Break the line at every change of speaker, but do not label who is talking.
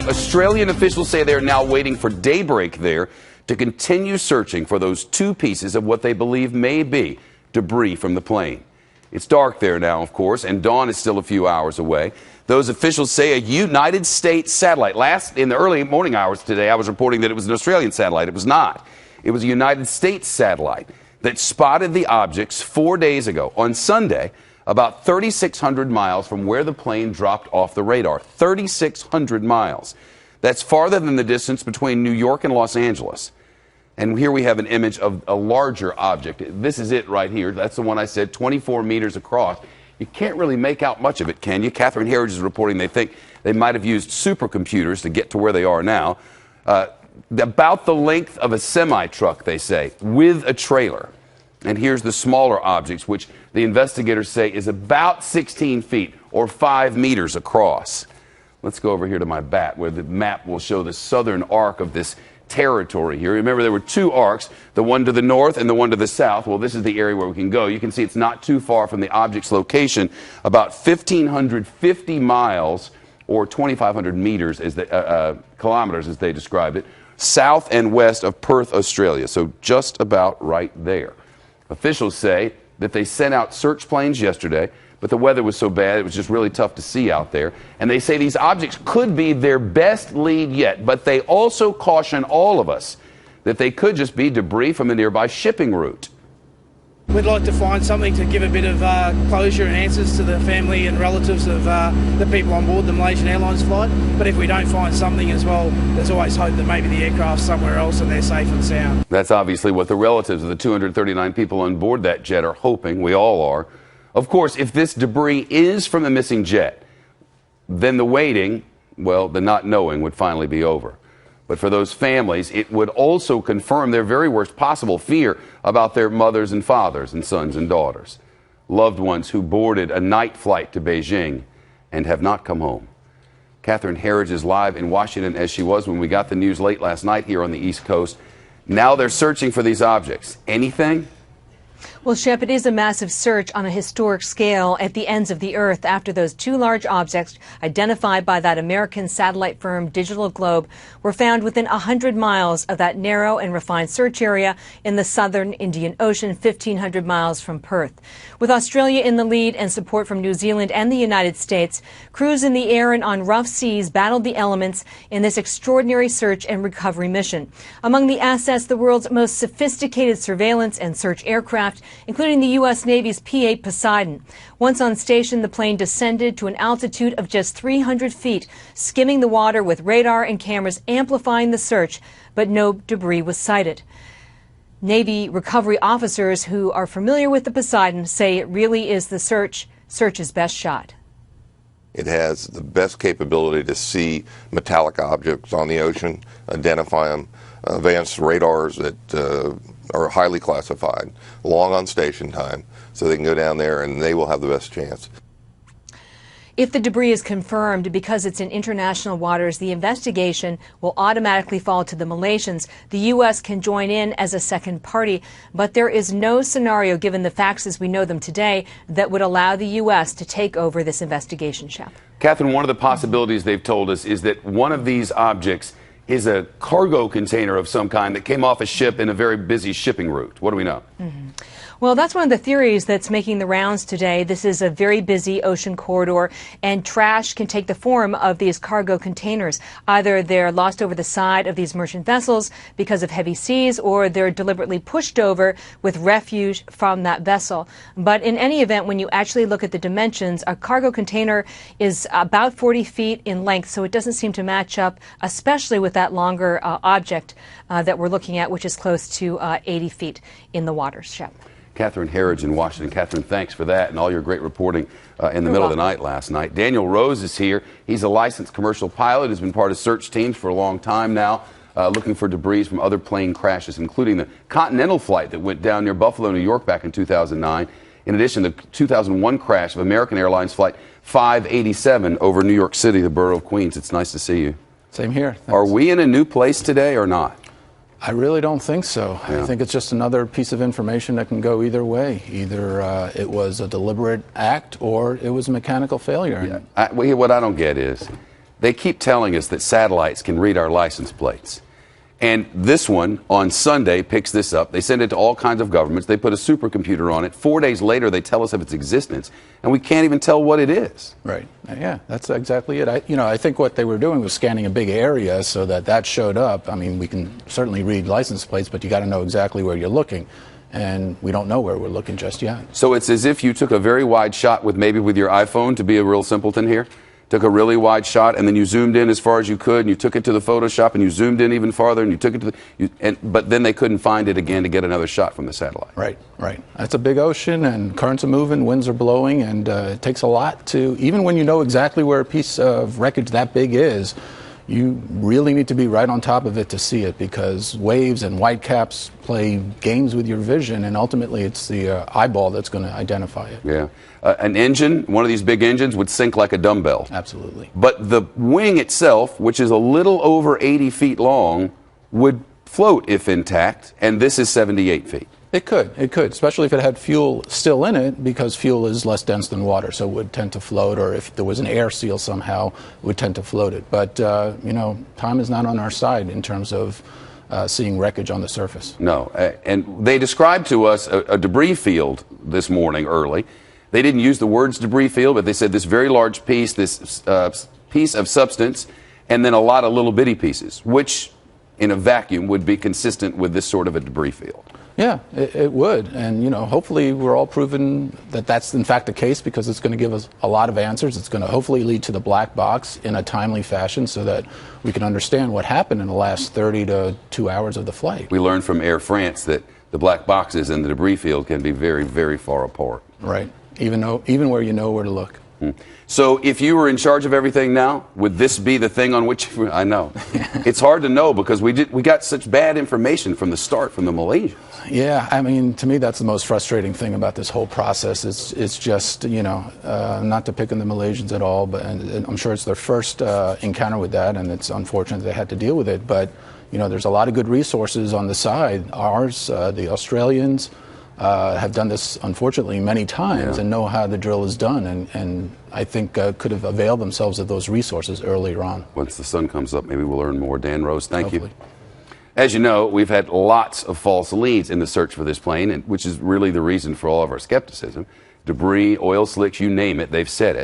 Australian officials say they're now waiting for daybreak there to continue searching for those two pieces of what they believe may be debris from the plane. It's dark there now, of course, and dawn is still a few hours away. Those officials say a United States satellite. In the early morning hours today, I was reporting that it was an Australian satellite. It was not. It was a United States satellite that spotted the objects 4 days ago on Sunday, about 3,600 miles from where the plane dropped off the radar. 3,600 miles. That's farther than the distance between New York and Los Angeles. And here we have an image of a larger object. This is it right here. That's the one I said, 24 meters across. You can't really make out much of it, can you? Catherine Herridge is reporting they think they might have used supercomputers to get to where they are now. About the length of a semi-truck, they say, with a trailer. And here's the smaller objects, which the investigators say is about 16 feet or 5 meters across. Let's go over here to my bat, where the map will show the southern arc of this territory here. Remember, there were two arcs, the one to the north and the one to the south. Well, this is the area where we can go. You can see it's not too far from the object's location, about 1,550 miles or 2,500 meters, kilometers as they described it, south and west of Perth, Australia. So just about right there. Officials say that they sent out search planes yesterday, but the weather was so bad it was just really tough to see out there. And they say these objects could be their best lead yet, but they also caution all of us that they could just be debris from a nearby shipping route.
We'd like to find something to give a bit of closure and answers to the family and relatives of the people on board the Malaysian Airlines flight. But if we don't find something as well, there's always hope that maybe the aircraft's somewhere else and they're safe and sound. That's
obviously what the relatives of the 239 people on board that jet are hoping. We all are. Of course, if this debris is from the missing jet, then the waiting, well, the not knowing would finally be over. But for those families, it would also confirm their very worst possible fear about their mothers and fathers and sons and daughters, loved ones who boarded a night flight to Beijing and have not come home. Catherine Herridge is live in Washington, as she was when we got the news late last night here on the East Coast. Now they're searching for these objects. Anything?
Well, Shep, it is a massive search on a historic scale at the ends of the earth after those two large objects identified by that American satellite firm Digital Globe were found within 100 miles of that narrow and refined search area in the southern Indian Ocean, 1,500 miles from Perth. With Australia in the lead and support from New Zealand and the United States, crews in the air and on rough seas battled the elements in this extraordinary search and recovery mission. Among the assets, the world's most sophisticated surveillance and search aircraft, including the U.S. Navy's P-8 Poseidon. Once on station, the plane descended to an altitude of just 300 feet, skimming the water with radar and cameras amplifying the search, but no debris was sighted. Navy recovery officers who are familiar with the Poseidon say it really is the search's best shot.
It has the best capability to see metallic objects on the ocean, identify them, advanced radars that are highly classified, long on station time, so they can go down there and they will have the best chance.
If the debris is confirmed, because it's in international waters, the investigation will automatically fall to the Malaysians. The U.S. can join in as a second party, but there is no scenario, given the facts as we know them today, that would allow the U.S. to take over this investigation, Shep.
Catherine, one of the possibilities they've told us is that one of these objects is a cargo container of some kind that came off a ship in a very busy shipping route. What do we know?
Well, that's one of the theories that's making the rounds today. This is a very busy ocean corridor, and trash can take the form of these cargo containers. Either they're lost over the side of these merchant vessels because of heavy seas, or they're deliberately pushed over with refuge from that vessel. But in any event, when you actually look at the dimensions, a cargo container is about 40 feet in length, so it doesn't seem to match up, especially with that longer object that we're looking at, which is close to 80 feet in the waters. Shep.
Catherine Herridge in Washington. Catherine, thanks for that and all your great reporting in the middle of the night last night. Daniel Rose is here. He's a licensed commercial pilot, has been part of search teams for a long time now, looking for debris from other plane crashes, including the Continental flight that went down near Buffalo, New York back in 2009. In addition, the 2001 crash of American Airlines Flight 587 over New York City, the borough of Queens. It's nice to see you.
Same here. Thanks.
Are we in a new place today or not?
I really don't think so.
Yeah.
I think it's just another piece of information that can go either way. Either it was a deliberate act or it was a mechanical failure.
Yeah. What I don't get is they keep telling us that satellites can read our license plates. And this one, on Sunday, picks this up. They send it to all kinds of governments. They put a supercomputer on it. 4 days later, they tell us of its existence, and we can't even tell what it is.
Right. Yeah, that's exactly it. I think what they were doing was scanning a big area so that showed up. I mean, we can certainly read license plates, but you got to know exactly where you're looking. And we don't know where we're looking just yet.
So it's as if you took a very wide shot with your iPhone, to be a real simpleton here. Took a really wide shot, and then you zoomed in as far as you could, and you took it to the Photoshop, and you zoomed in even farther, and you took it to but then they couldn't find it again to get another shot from the satellite.
Right. That's a big ocean, and currents are moving, winds are blowing, and it takes a lot to, even when you know exactly where a piece of wreckage that big is, you really need to be right on top of it to see it, because waves and whitecaps play games with your vision, and ultimately it's the eyeball that's going to identify it.
Yeah. An engine, one of these big engines, would sink like a dumbbell.
Absolutely.
But the wing itself, which is a little over 80 feet long, would float if intact, and this is 78 feet.
It could, especially if it had fuel still in it, because fuel is less dense than water, so it would tend to float, or if there was an air seal somehow, it would tend to float it. But, time is not on our side in terms of seeing wreckage on the surface.
No, and they described to us a debris field this morning early. They didn't use the words debris field, but they said this very large piece, this piece of substance, and then a lot of little bitty pieces, which in a vacuum would be consistent with this sort of a debris field.
Yeah, it would. And, hopefully we're all proven that that's in fact the case, because it's going to give us a lot of answers. It's going to hopefully lead to the black box in a timely fashion so that we can understand what happened in the last 30 to 2 hours of the flight.
We learned from Air France that the black boxes and the debris field can be very, very far apart.
Right. Even where you know where to look.
So if you were in charge of everything now, would this be the thing on which I know? It's hard to know, because we got such bad information from the start from the Malaysians.
Yeah, I mean, to me that's the most frustrating thing about this whole process. It's just, not to pick on the Malaysians at all, but and I'm sure it's their first encounter with that, and it's unfortunate they had to deal with it. But, there's a lot of good resources on the side. Ours, the Australians, have done this, unfortunately, many times, and know how the drill is done, and I think could have availed themselves of those resources earlier on.
Once the sun comes up, maybe we'll learn more. Dan Rose, thank
Hopefully.
you. As you know, we've had lots of false leads in the search for this plane, which is really the reason for all of our skepticism. Debris, oil slicks, you name it, they've said it.